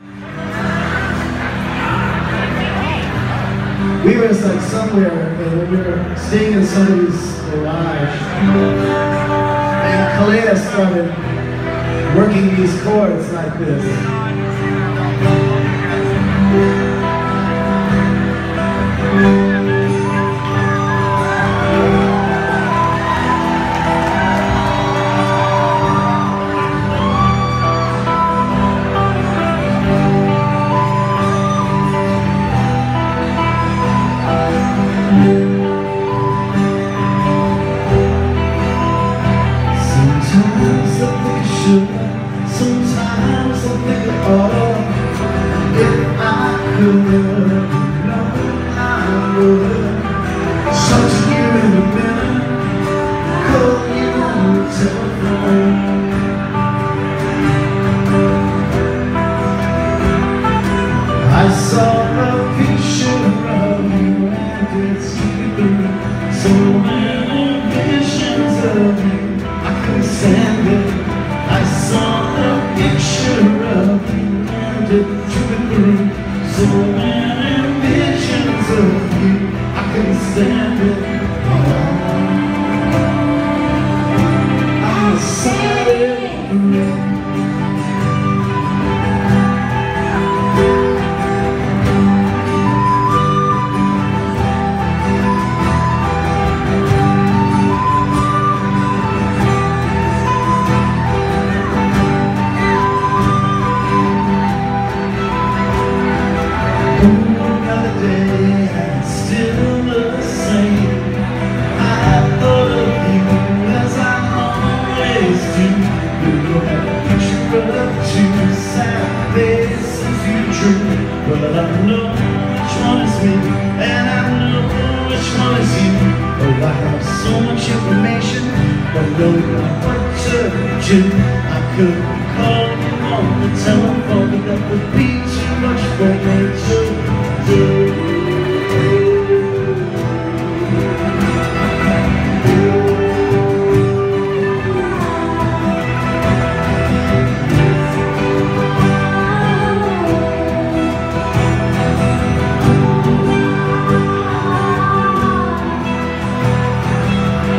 We were just like somewhere, and we were staying in somebody's garage, and Kalea started working these chords like this. Sometimes I think I ought. If I could, I would. Talk to you in a minute, call you on the telephone. I saw a picture of you and it's you. So many visions of you, I couldn't stand it. I saw a picture of you and it drew me. So many visions of you, I couldn't stand it. I'm sorry. Another day and still the same. I thought of you as I always do. You had a picture of two sad faces you drew. But I know which one is me and I know which one is you. Oh, I have so much information, but don't know what to do. I could call you on the telephone, but that would be too much for me to do.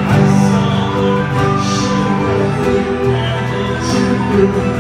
I saw a picture of you and it's you.